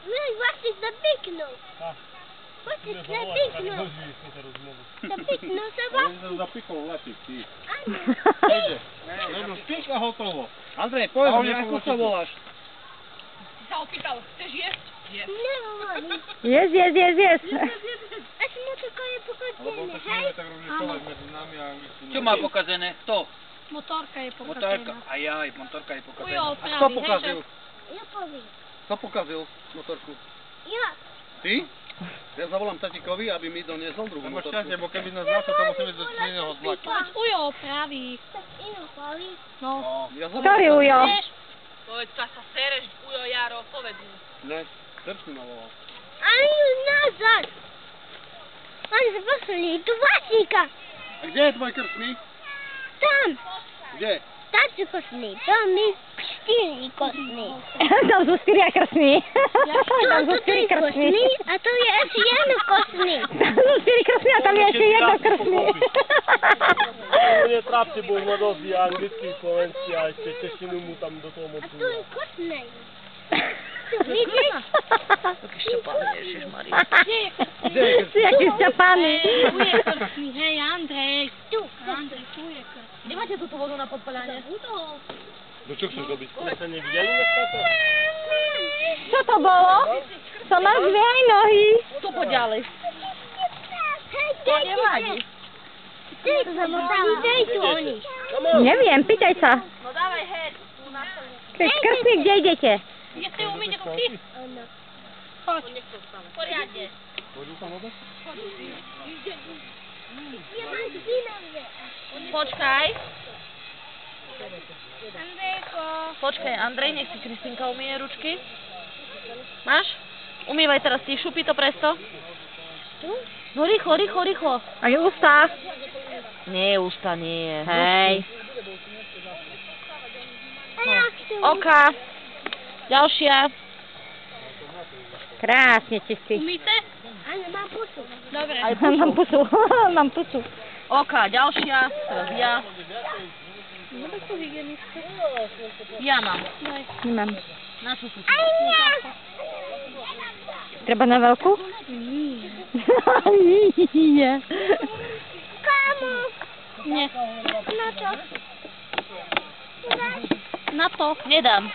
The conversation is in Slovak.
No i właśnie zapiknął. Właśnie zapiknął. Zapiknął se właśnie. Zapikol letik, ty. Áno. Len spík a hotovo. Andrej, povedz mi, ako sa voláš? Si sa opýtal, chceš jesť? Jesť. Nehovorím. Jest. Až mu to je Alebo pokazené, to hej? nie tak rozlišovať medzi nami a angličtinou. Čo má pokazené? Kto? Motorka je Motorka. pokazená. Ajaj, motorka je pokazená. Ujo, A praví, kto hej, pokazil? Ja poviem. Kto pokazil motorku? Ja. Ty? Ja zavolám tatikovi, aby mi doniesol druhú Lebo motorku. šťastie, bo keby nás našlo, to musíme do iného zlaku. Povedz, Ujo, praví. Tak inú poviem. No. Ja Ktorý Ujo? Vieš? Povedz, sa sereš, Ujo, Jaro, povedz mu. Ne, Krčný ma volal. Ani už nazad. On sa poslí do Vasíka. A kde je tvoj krstný? Tam. Kde? Tam sa poslí. Tam je 4 kostný. Tam sú 4 krstní. Tam sú To 4 je krstní. kostný a to je ešte jedno kostný. Tam sú 4 krstní a tam je ešte jedno krstný. Nie trapcie, bo ma dosť anglický, slovenský a ešte češtinu mu tam do toho A to mocu. je kostný. Vidíš? Taký šťapány, ježišmarja. Si jaký šťapány. Tu je krstný, hej, Andrej. Tu. Andrej, tu je krstný. Nemáte túto vodu na podpaľanie? No čo chceš robiť? Ste sa nevideli dneska to? Čo to bolo? To má dve aj nohy. Tu poďalej. Hej, To nevadí. Dej tu oni. Neviem, pýtaj sa. No dávaj head. Keď krstní, kde idete? Nechce umyť ako ty. Áno. Choď. Poriadne. Pôjdu tam vôbec? Ja mám zvinové. Počkaj. Andrejko. Počkaj, Andrej, nech si Kristínka umie ručky. Máš? Umývaj teraz ty, šupí to presto. Tu? No rýchlo. A je ústa. Nie, ústa nie. Hej. A jak tu? Oka. Ďalšia. Krásne čistý. Umýte? Áno, mám pusu. Dobre. Mám pusu. Mám pusu. Oka, ďalšia. Teraz ja. Ja mám. Nemám. Na čo tu? Treba na veľkú? Nie. Kamu? Nie. Na to. Na to. Nedám.